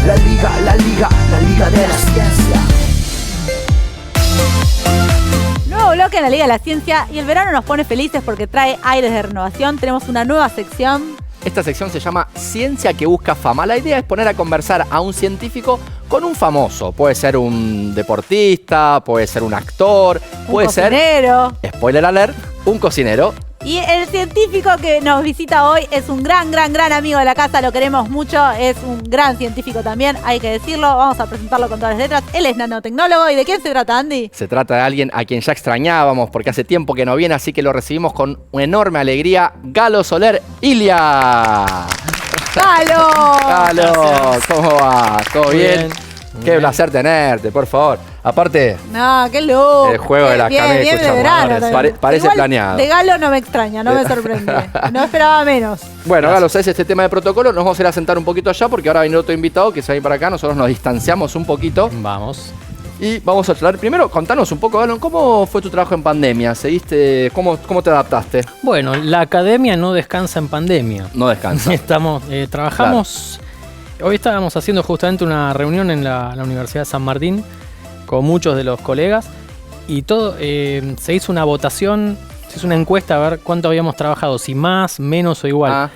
La Liga de la Ciencia. Nuevo bloque en la Liga de la Ciencia y el verano nos pone felices porque trae aires de renovación. Tenemos una nueva sección. Esta sección se llama Ciencia que busca fama. La idea es poner a conversar a un científico con un famoso. Puede ser un deportista, puede ser un actor, puede ser, spoiler alert, un cocinero. Y el científico que nos visita hoy es un gran amigo de la casa, lo queremos mucho, es un gran científico también, hay que decirlo, vamos a presentarlo con todas las letras. Él es nanotecnólogo. ¿Y de quién se trata, Andy? Se trata de alguien a quien ya extrañábamos porque hace tiempo que no viene, así que lo recibimos con enorme alegría. Galo Soler Ilia. ¡Galo! Galo, ¿cómo va? ¿Todo bien? Qué placer tenerte, por favor. Aparte, no, qué loco. El juego de las camisas. Bien de verano. Parece igual planeado. De Galo no me extraña, no me sorprende. No esperaba menos. Bueno, Galo, ¿sabes este tema de protocolo? Nos vamos a ir a sentar un poquito allá porque ahora viene otro invitado que se va a ir para acá. Nosotros nos distanciamos un poquito. Vamos. Y vamos a charlar. Primero, contanos un poco, Galo, ¿cómo fue tu trabajo en pandemia? ¿Cómo te adaptaste? Bueno, la academia no descansa en pandemia. No descansa. Trabajamos... Claro. Hoy estábamos haciendo justamente una reunión en la Universidad de San Martín con muchos de los colegas y todo se hizo una votación, se hizo una encuesta a ver cuánto habíamos trabajado, si más, menos o igual.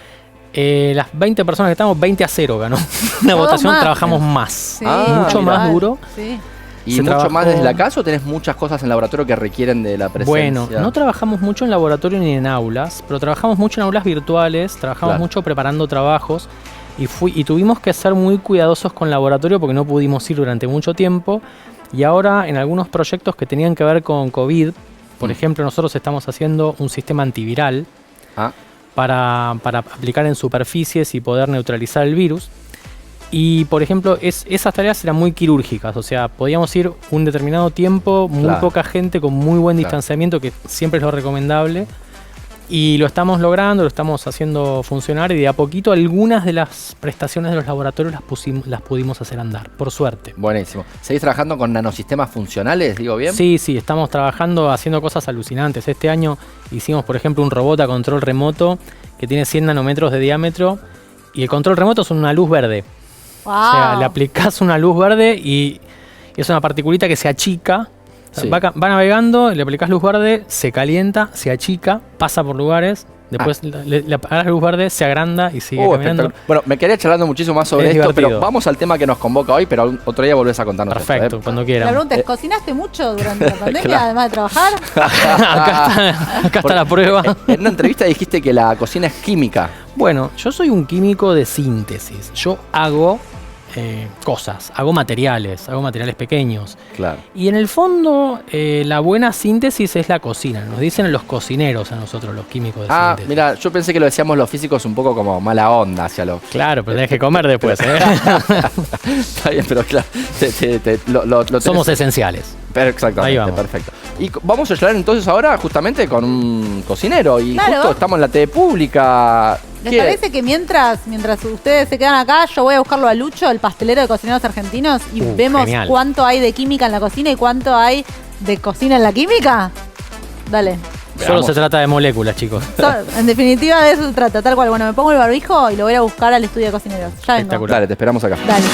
Las 20 personas que estamos, 20-0 ganó. Una votación, más. Trabajamos más. Sí, mucho más duro. Sí. ¿Y mucho más desde la casa o tenés muchas cosas en laboratorio que requieren de la presencia? Bueno, no trabajamos mucho en laboratorio ni en aulas, pero trabajamos mucho en aulas virtuales, trabajamos mucho preparando trabajos. Y tuvimos que ser muy cuidadosos con laboratorio porque no pudimos ir durante mucho tiempo. Y ahora en algunos proyectos que tenían que ver con COVID, por ejemplo, nosotros estamos haciendo un sistema antiviral para aplicar en superficies y poder neutralizar el virus. Y, por ejemplo, esas tareas eran muy quirúrgicas. O sea, podíamos ir un determinado tiempo, muy poca gente, con muy buen distanciamiento, que siempre es lo recomendable. Y lo estamos logrando, lo estamos haciendo funcionar y de a poquito algunas de las prestaciones de los laboratorios las pudimos hacer andar, por suerte. Buenísimo. ¿Seguís trabajando con nanosistemas funcionales, digo bien? Sí, estamos trabajando, haciendo cosas alucinantes. Este año hicimos, por ejemplo, un robot a control remoto que tiene 100 nanómetros de diámetro y el control remoto es una luz verde. Wow. O sea, le aplicás una luz verde y es una particulita que se achica. Va navegando, le aplicás luz verde, se calienta, se achica, pasa por lugares, después le apagás la luz verde, se agranda y sigue caminando. Bueno, me quedaría charlando muchísimo más sobre esto, pero vamos al tema que nos convoca hoy, pero otro día volvés a contarnos. Perfecto, esto, cuando quieran. La pregunta es, ¿cocinaste mucho durante la pandemia, además de trabajar? acá está la prueba. En una entrevista dijiste que la cocina es química. Bueno, yo soy un químico de síntesis. Yo hago cosas, hago materiales pequeños. Claro. Y en el fondo, la buena síntesis es la cocina. Nos dicen los cocineros a nosotros, los químicos de síntesis. Mira, yo pensé que lo decíamos los físicos un poco como mala onda hacia lo... Claro, pero tenés que comer después, Está bien, pero claro. Somos esenciales. Pero exactamente, perfecto. Y vamos a hablar entonces ahora justamente con un cocinero. Y justo estamos en la TV pública. ¿Les parece que mientras ustedes se quedan acá, yo voy a buscarlo a Lucho, el pastelero de cocineros argentinos, y vemos cuánto hay de química en la cocina y cuánto hay de cocina en la química? Dale. Solo se trata de moléculas, chicos. En definitiva de eso se trata, tal cual. Bueno, me pongo el barbijo y lo voy a buscar al estudio de cocineros. Ya vengo. Espectacular. Dale, te esperamos acá. Dale.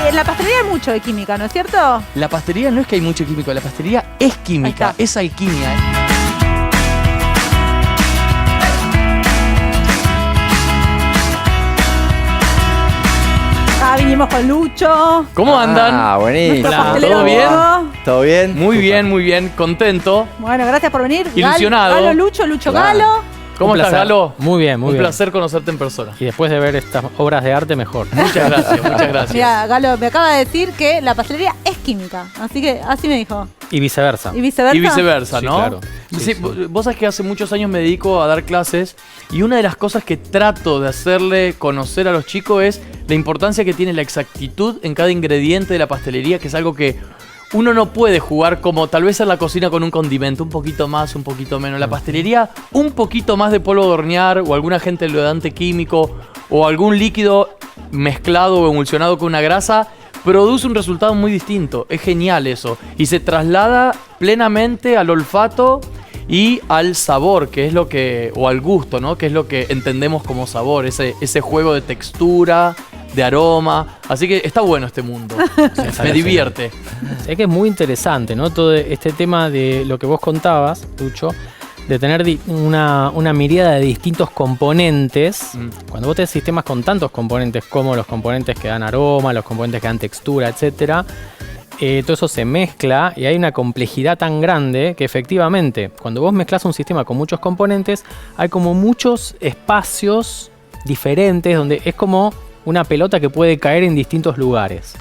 En la pastelería hay mucho de química, ¿no es cierto? La pastelería no es que hay mucho químico, la pastelería es química, es alquimia. Acá vinimos con Lucho. ¿Cómo andan? Buenísimo. ¿Todo bien? ¿Todo bien? Muy bien, muy bien. Contento. Bueno, gracias por venir. Ilusionado. Galo, Lucho, Galo. ¿Cómo estás, Galo? Muy bien, muy bien. Un placer conocerte en persona. Y después de ver estas obras de arte, mejor. Muchas gracias, muchas gracias. Mira, Galo, me acaba de decir que la pastelería es química. Así que así me dijo. Y viceversa. ¿Y viceversa? Y viceversa, Sí, ¿no? claro. Sí, vos sabés que hace muchos años me dedico a dar clases y una de las cosas que trato de hacerle conocer a los chicos es la importancia que tiene la exactitud en cada ingrediente de la pastelería, que es algo que uno no puede jugar como tal vez en la cocina con un condimento, un poquito más, un poquito menos. La pastelería, un poquito más de polvo de hornear o algún agente enlodante químico o algún líquido mezclado o emulsionado con una grasa produce un resultado muy distinto. Es genial eso. Y se traslada plenamente al olfato y al sabor, que es lo que, o al gusto, ¿no? Que es lo que entendemos como sabor, ese juego de textura, de aroma. Así que está bueno este mundo. Me divierte. Es que es muy interesante, ¿no? Todo este tema de lo que vos contabas, Lucho, de tener una miríada de distintos componentes. Cuando vos tenés sistemas con tantos componentes como los componentes que dan aroma, los componentes que dan textura, etcétera, todo eso se mezcla y hay una complejidad tan grande que efectivamente cuando vos mezclas un sistema con muchos componentes hay como muchos espacios diferentes donde es como una pelota que puede caer en distintos lugares.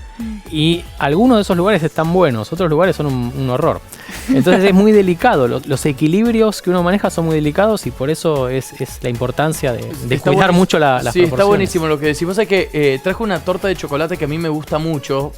Y algunos de esos lugares están buenos, otros lugares son un horror. Entonces es muy delicado, los equilibrios que uno maneja son muy delicados y por eso es la importancia de cuidar mucho las proporciones. Está buenísimo lo que decís. Vos sabés que trajo una torta de chocolate que a mí me gusta mucho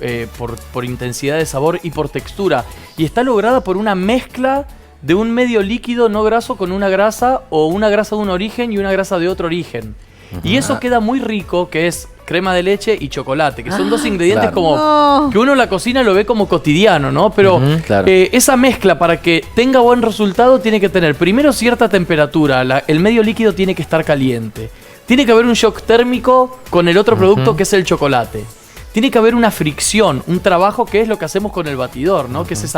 por intensidad de sabor y por textura. Y está lograda por una mezcla de un medio líquido no graso con una grasa o una grasa de un origen y una grasa de otro origen. Y eso queda muy rico, que es crema de leche y chocolate, que son dos ingredientes como que uno en la cocina lo ve como cotidiano, ¿no? Pero esa mezcla para que tenga buen resultado tiene que tener primero cierta temperatura, el medio líquido tiene que estar caliente, tiene que haber un shock térmico con el otro producto que es el chocolate. Tiene que haber una fricción, un trabajo que es lo que hacemos con el batidor, ¿no? Que es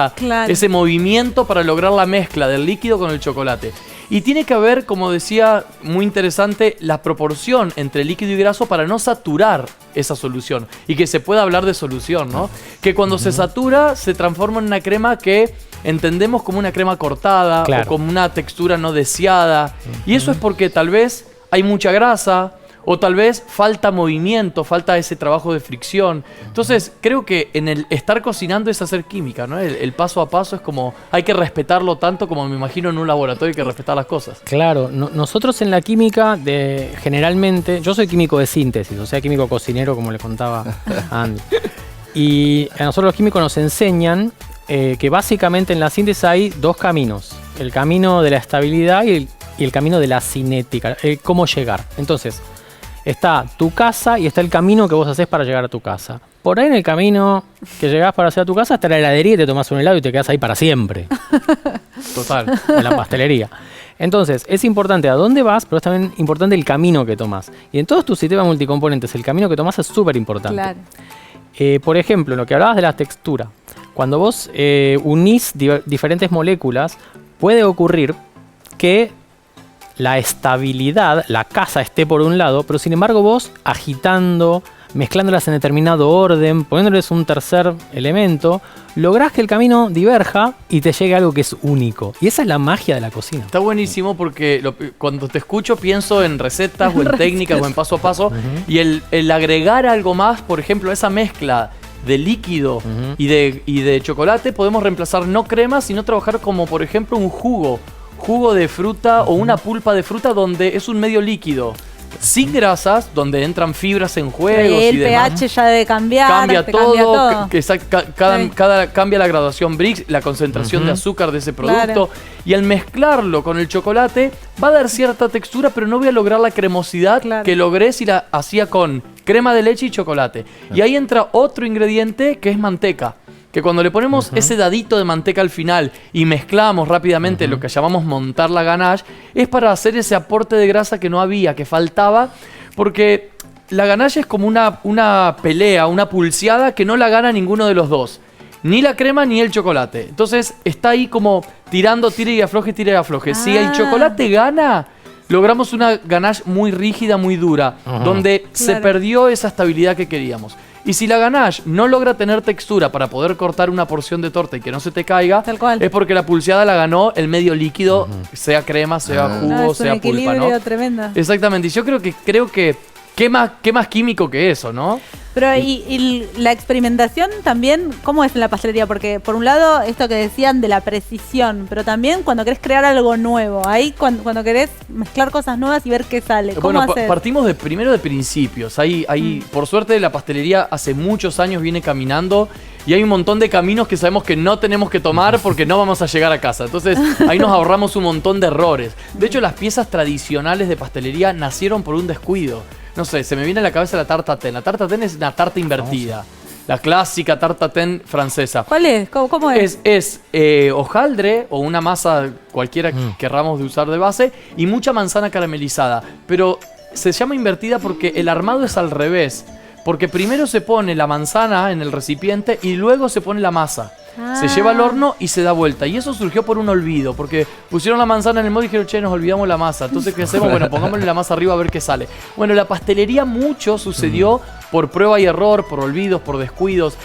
ese movimiento para lograr la mezcla del líquido con el chocolate. Y tiene que haber, como decía, muy interesante, la proporción entre líquido y graso para no saturar esa solución. Y que se pueda hablar de solución, ¿no? Que cuando se satura, se transforma en una crema que entendemos como una crema cortada o como una textura no deseada. Y eso es porque tal vez hay mucha grasa, o tal vez falta movimiento, falta ese trabajo de fricción. Entonces, creo que en el estar cocinando es hacer química, ¿no? El paso a paso es como, hay que respetarlo tanto como me imagino en un laboratorio hay que respetar las cosas. Claro, nosotros en la química, generalmente, yo soy químico de síntesis, o sea, químico cocinero, como le contaba a Andy. Y a nosotros los químicos nos enseñan que básicamente en la síntesis hay dos caminos. El camino de la estabilidad y el camino de la cinética, cómo llegar. Entonces, está tu casa y está el camino que vos haces para llegar a tu casa. Por ahí en el camino que llegás para hacer a tu casa está la heladería y te tomás un helado y te quedás ahí para siempre. Total. En la pastelería. Entonces, es importante a dónde vas, pero es también importante el camino que tomás. Y en todos tus sistemas multicomponentes, el camino que tomás es súper importante. Claro. Por ejemplo, lo que hablabas de la textura. Cuando vos unís diferentes moléculas, puede ocurrir que la estabilidad, la casa esté por un lado, pero sin embargo vos agitando, mezclándolas en determinado orden, poniéndoles un tercer elemento, lográs que el camino diverja y te llegue a algo que es único. Y esa es la magia de la cocina. Está buenísimo porque cuando te escucho pienso en recetas o en técnicas o en paso a paso y el agregar algo más, por ejemplo, esa mezcla de líquido y de chocolate, podemos reemplazar no crema, sino trabajar como por ejemplo un jugo de fruta o una pulpa de fruta donde es un medio líquido sin grasas, donde entran fibras en juego. El pH ya debe cambiar. Cambia todo. Cambia la graduación Brix, la concentración de azúcar de ese producto. Y al mezclarlo con el chocolate va a dar cierta textura, pero no voy a lograr la cremosidad que logré si la hacía con crema de leche y chocolate. Y ahí entra otro ingrediente que es manteca. Que cuando le ponemos ese dadito de manteca al final y mezclamos rápidamente lo que llamamos montar la ganache, es para hacer ese aporte de grasa que no había, que faltaba, porque la ganache es como una pelea, una pulseada que no la gana ninguno de los dos. Ni la crema ni el chocolate. Entonces está ahí como tirando, tira y afloje, tira y afloje. Si el chocolate gana, logramos una ganache muy rígida, muy dura, donde se perdió esa estabilidad que queríamos. Y si la ganache no logra tener textura para poder cortar una porción de torta y que no se te caiga, es porque la pulseada la ganó el medio líquido, sea crema, sea jugo, sea pulpa, ¿no? Tremendo. Exactamente. Y yo creo que ¿qué más químico que eso, no? Pero y la experimentación también, ¿cómo es en la pastelería? Porque por un lado, esto que decían de la precisión, pero también cuando querés crear algo nuevo, ahí cuando querés mezclar cosas nuevas y ver qué sale. ¿Cómo hacer? Partimos primero de principios. Ahí por suerte la pastelería hace muchos años viene caminando y hay un montón de caminos que sabemos que no tenemos que tomar porque no vamos a llegar a casa. Entonces ahí nos ahorramos un montón de errores. De hecho, las piezas tradicionales de pastelería nacieron por un descuido. No sé, se me viene a la cabeza la tarte tatin. La tarte tatin es una tarta invertida. La clásica tarte tatin francesa. ¿Cuál es? ¿Cómo es? Es hojaldre o una masa cualquiera que querramos de usar de base y mucha manzana caramelizada. Pero se llama invertida porque el armado es al revés. Porque primero se pone la manzana en el recipiente y luego se pone la masa. Se lleva al horno y se da vuelta. Y eso surgió por un olvido, porque pusieron la manzana en el molde y dijeron, che, nos olvidamos la masa. Entonces, ¿qué hacemos? Bueno, pongámosle la masa arriba a ver qué sale. Bueno, la pastelería mucho sucedió por prueba y error, por olvidos, por descuidos.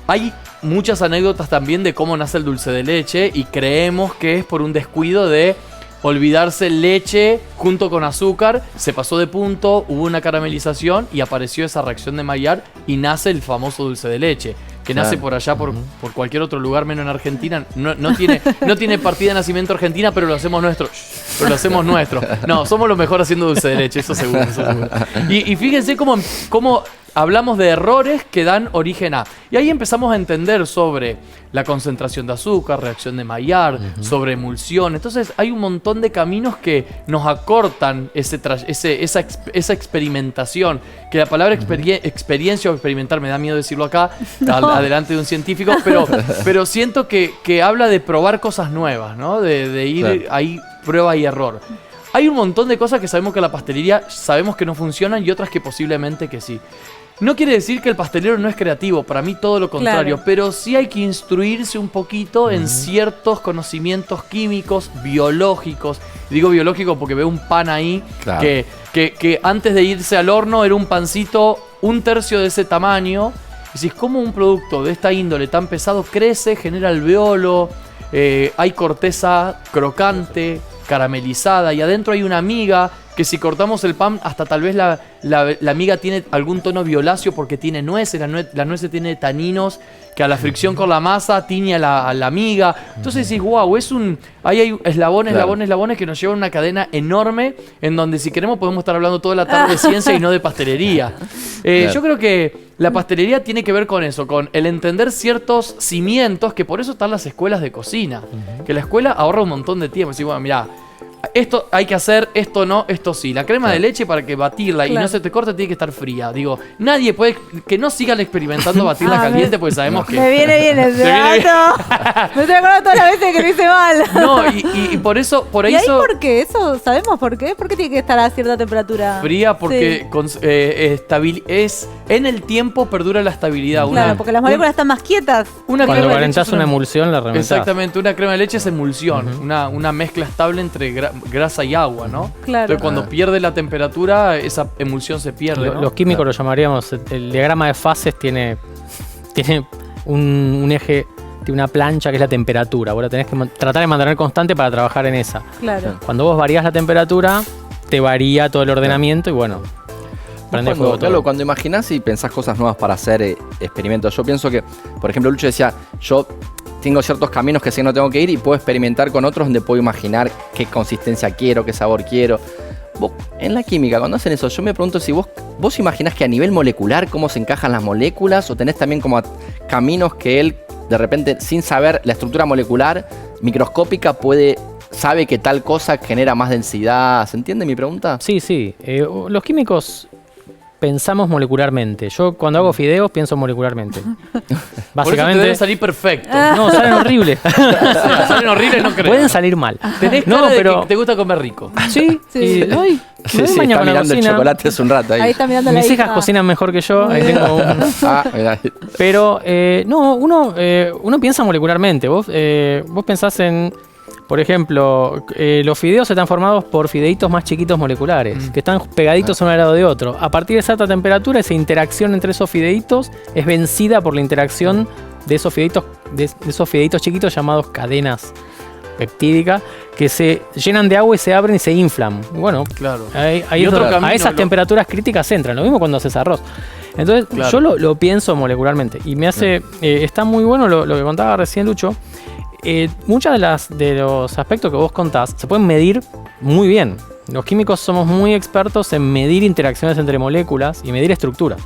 Hay muchas anécdotas también de cómo nace el dulce de leche y creemos que es por un descuido de olvidarse leche junto con azúcar, se pasó de punto, hubo una caramelización y apareció esa reacción de Maillard y nace el famoso dulce de leche, que nace por allá, por cualquier otro lugar menos en Argentina. No tiene partida de nacimiento Argentina, pero lo hacemos nuestro. No, somos los mejores haciendo dulce de leche, eso seguro. Y fíjense cómo hablamos de errores que dan origen a. Y ahí empezamos a entender sobre la concentración de azúcar, reacción de Maillard, sobre emulsión. Entonces hay un montón de caminos que nos acortan esa experimentación. Que la palabra experiencia o experimentar, me da miedo decirlo acá, adelante de un científico, pero siento que habla de probar cosas nuevas, ¿no? De ir ahí prueba y error. Hay un montón de cosas que sabemos que la pastelería sabemos que no funcionan y otras que posiblemente que sí. No quiere decir que el pastelero no es creativo, para mí todo lo contrario, pero sí hay que instruirse un poquito en ciertos conocimientos químicos, biológicos. Digo biológico porque veo un pan ahí que antes de irse al horno era un pancito un tercio de ese tamaño. Y si es como un producto de esta índole tan pesado crece, genera alveolo, hay corteza crocante, caramelizada y adentro hay una miga que si cortamos el pan hasta tal vez la miga tiene algún tono violáceo porque tiene nueces, la nuez tiene taninos que a la fricción con la masa tiñe a la miga. Entonces decís, wow, ahí hay eslabones que nos llevan a una cadena enorme en donde si queremos podemos estar hablando toda la tarde de ciencia y no de pastelería. Yo creo que la pastelería tiene que ver con eso, con el entender ciertos cimientos, que por eso están las escuelas de cocina. Que la escuela ahorra un montón de tiempo. Decís, bueno, mirá, esto hay que hacer, esto no, esto sí. La crema de leche para que batirla y no se te corte tiene que estar fría. Digo, nadie puede, que no sigan experimentando batirla caliente porque sabemos que... Me viene bien ese dato. Me estoy acordando todas las veces que lo hice mal. No, y por eso... ¿Y ahí por qué? ¿Eso sabemos por qué? ¿Por qué tiene que estar a cierta temperatura? Fría porque es en el tiempo perdura la estabilidad. Claro, porque las moléculas están más quietas. Cuando calentás una emulsión la reventás. Exactamente, una crema de leche es emulsión. Una mezcla estable entre grasa y agua, ¿no? Claro. Entonces cuando pierde la temperatura, esa emulsión se pierde, ¿no? Los químicos lo llamaríamos, el diagrama de fases tiene un eje, tiene una plancha que es la temperatura. Vos la tenés que tratar de mantener constante para trabajar en esa. Claro. Cuando vos varías la temperatura, te varía todo el ordenamiento y bueno, prende fuego todo. Cuando imaginás y pensás cosas nuevas para hacer experimentos, yo pienso que, por ejemplo, Lucho decía, yo tengo ciertos caminos que sé que no tengo que ir y puedo experimentar con otros donde puedo imaginar qué consistencia quiero, qué sabor quiero. Vos, en la química, cuando hacen eso, yo me pregunto si vos imaginás que a nivel molecular cómo se encajan las moléculas o tenés también como caminos que él, de repente, sin saber la estructura molecular microscópica, sabe que tal cosa genera más densidad. ¿Se entiende mi pregunta? Sí. Los químicos pensamos molecularmente. Yo cuando hago fideos pienso molecularmente. Básicamente. Por eso te debe salir perfecto. No, salen horribles. Salen horribles, no creo. Pueden salir mal. Tenés cara de que te gusta comer rico. Sí. Sí, está mirando el chocolate hace un rato ahí. Ahí está mirando Mis hijas cocinan mejor que yo. Ahí tengo mirá. Pero uno piensa molecularmente. Vos pensás en... Por ejemplo, los fideos están formados por fideitos más chiquitos moleculares, que están pegaditos uno al lado de otro. A partir de cierta temperatura, esa interacción entre esos fideitos es vencida por la interacción de esos fideitos chiquitos llamados cadenas peptídicas, que se llenan de agua y se abren y se inflan. Bueno, claro. A esas temperaturas críticas entran. Lo mismo cuando haces arroz. Entonces, yo lo pienso molecularmente. Y me hace... está muy bueno lo que contaba recién Lucho. Muchos de los aspectos que vos contás se pueden medir muy bien. Los químicos somos muy expertos en medir interacciones entre moléculas y medir estructura.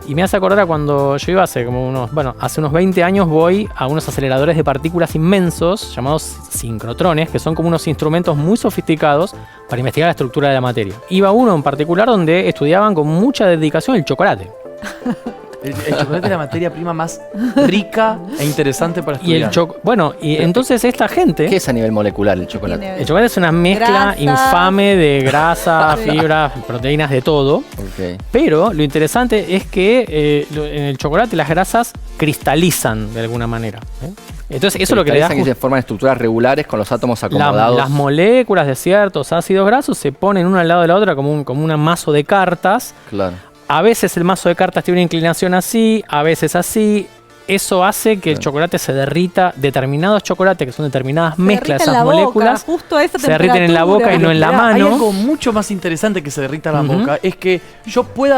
Y me hace acordar a cuando yo iba hace unos 20 años, voy a unos aceleradores de partículas inmensos llamados sincrotrones, que son como unos instrumentos muy sofisticados para investigar la estructura de la materia. Iba uno en particular donde estudiaban con mucha dedicación el chocolate. El chocolate es la materia prima más rica e interesante para estudiar. Entonces esta gente... ¿Qué es a nivel molecular el chocolate? El chocolate es una mezcla infame de grasa, fibras, proteínas, de todo. Okay. Pero lo interesante es que en el chocolate las grasas cristalizan de alguna manera. Entonces eso es lo que le da... que se forman estructuras regulares con los átomos acomodados. Las moléculas de ciertos ácidos grasos se ponen una al lado de la otra como un mazo de cartas. Claro. A veces el mazo de cartas tiene una inclinación así, a veces así. Eso hace que el chocolate se derrita. Determinados chocolates, que son determinadas mezclas de esas moléculas, se derriten en la boca y no en la mano. Hay algo mucho más interesante que se derrita en la boca. Es que yo puedo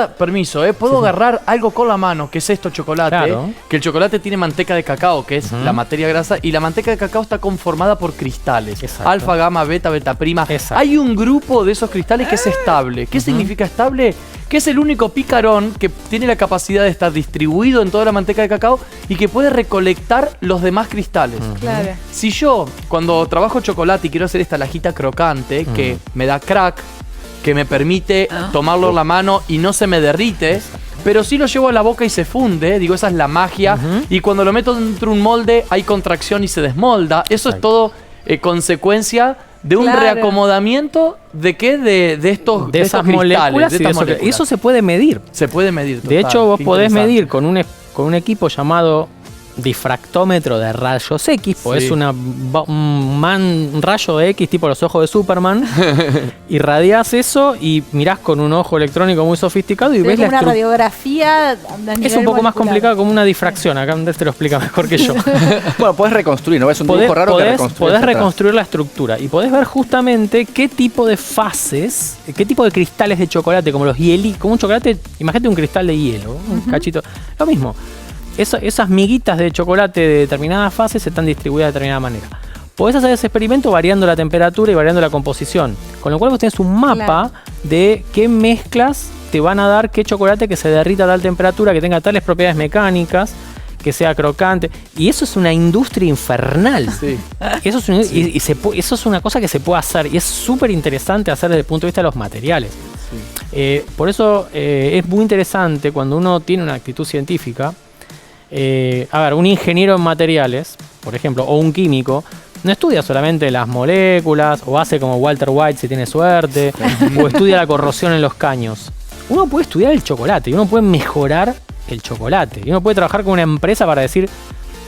agarrar algo con la mano, que es esto, chocolate. Que el chocolate tiene manteca de cacao, que es la materia grasa. Y la manteca de cacao está conformada por cristales. Exacto. Alfa, gamma, beta, beta prima. Exacto. Hay un grupo de esos cristales que es estable. ¿Qué significa estable? Que es el único picarón que tiene la capacidad de estar distribuido en toda la manteca de cacao y que puede recolectar los demás cristales. Claro. Si yo, cuando trabajo chocolate y quiero hacer esta lajita crocante, que me da crack, que me permite tomarlo en la mano y no se me derrite, pero si lo llevo a la boca y se funde, digo, esa es la magia, y cuando lo meto dentro de un molde hay contracción y se desmolda. Eso es todo consecuencia de un reacomodamiento de esas moléculas. Y eso se puede medir. Se puede medir. Total. De hecho, vos podés medir con un equipo llamado difractómetro de rayos X, pues es un rayo X tipo los ojos de Superman. Irradiás eso y mirás con un ojo electrónico muy sofisticado y ves una radiografía. Es un poco más complicado, como una difracción. Acá Andrés te lo explica mejor que yo. Bueno, podés reconstruir, ¿no? Es un dibujo raro que reconstruir. Podés reconstruir la estructura y podés ver justamente qué tipo de fases, qué tipo de cristales de chocolate, como los hielitos, como un chocolate, imagínate un cristal de hielo, un cachito. Lo mismo. Esas miguitas de chocolate de determinadas fases están distribuidas de determinada manera. Podés hacer ese experimento variando la temperatura y variando la composición. Con lo cual vos tenés un mapa de qué mezclas te van a dar qué chocolate que se derrita a tal temperatura, que tenga tales propiedades mecánicas, que sea crocante. Y eso es una industria infernal. Sí. Eso es una cosa que se puede hacer y es súper interesante hacer desde el punto de vista de los materiales. Sí. Por eso es muy interesante cuando uno tiene una actitud científica. Un ingeniero en materiales, por ejemplo, o un químico, no estudia solamente las moléculas, o hace como Walter White si tiene suerte, o estudia la corrosión en los caños. Uno puede estudiar el chocolate, y uno puede mejorar el chocolate, y uno puede trabajar con una empresa para decir,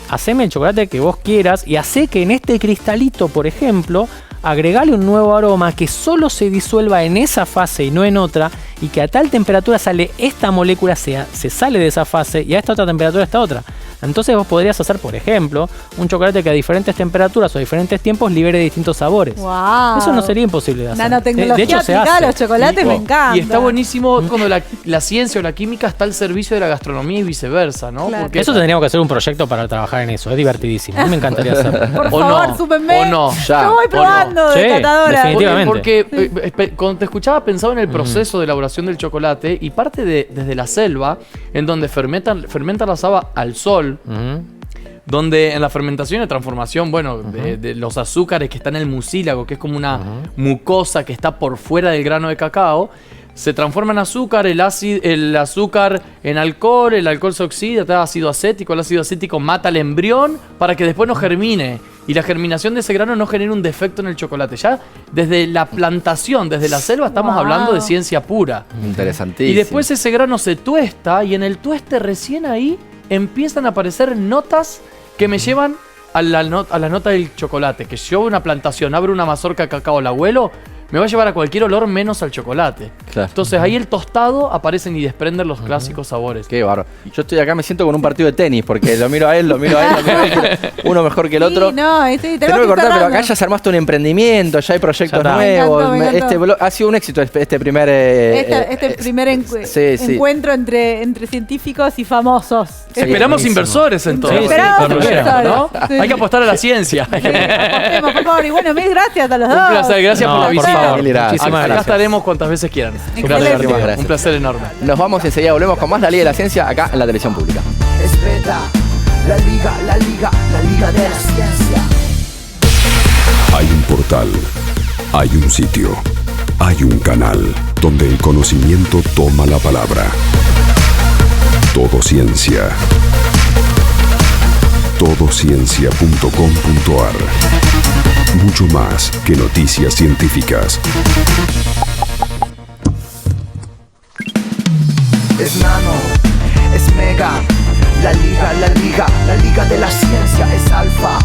haceme el chocolate que vos quieras, y hacé que en este cristalito, por ejemplo, agregale un nuevo aroma que solo se disuelva en esa fase y no en otra, y que a tal temperatura sale esta molécula, se sale de esa fase, y a esta otra temperatura esta otra. Entonces vos podrías hacer, por ejemplo, un chocolate que a diferentes temperaturas o diferentes tiempos libere distintos sabores. Wow. Eso no sería imposible de hacer. Nanotecnología de hecho, aplicada a los chocolates me encanta. Y está buenísimo cuando la ciencia o la química está al servicio de la gastronomía y viceversa, ¿no? Claro. Porque eso tendríamos que hacer un proyecto para trabajar en eso. Es divertidísimo. A mí me encantaría hacerlo. Por favor, súpenme. O no, ya. Yo voy probando de catadora. Definitivamente. Porque cuando te escuchaba pensaba en el proceso de elaboración del chocolate y parte desde la selva, en donde fermentan la saba al sol, donde en la fermentación y transformación, de los azúcares que están en el mucílago, que es como una mucosa que está por fuera del grano de cacao, se transforma en azúcar, el azúcar en alcohol, el alcohol se oxida, te da ácido acético, el ácido acético mata al embrión para que después no germine. Y la germinación de ese grano no genera un defecto en el chocolate. Ya desde la plantación, desde la selva, estamos hablando de ciencia pura. Interesantísimo. Y después ese grano se tuesta y en el tueste recién ahí empiezan a aparecer notas que me llevan a la nota del chocolate. Que si yo una plantación, abro una mazorca de cacao, la huelo, me va a llevar a cualquier olor menos al chocolate. Claro. Entonces ahí el tostado aparecen y desprenden los clásicos sabores. Qué bárbaro. Yo estoy acá, me siento con un partido de tenis, porque lo miro a él, uno mejor que el otro. Tengo que cortar, pero acá ya se armaste un emprendimiento, ya hay proyectos nuevos. Me encantó. Ha sido un éxito este primer... encuentro entre científicos y famosos. Esperamos inversores entonces. Esperamos inversores, ¿no? Hay que apostar a la ciencia. Apostemos, por favor. Y bueno, mil gracias a los dos. Un placer, gracias por la visita. favor. Muchísimas Acá estaremos cuantas veces quieran. Gracias. Un placer enorme. Nos vamos y enseguida volvemos con más La Liga de la Ciencia acá en la televisión pública. Espera, la liga de la ciencia. Hay un portal, hay un sitio, hay un canal donde el conocimiento toma la palabra. Todo Ciencia. Todociencia.com.ar. Mucho más que noticias científicas. Es nano, es mega, la liga de la ciencia es alfa.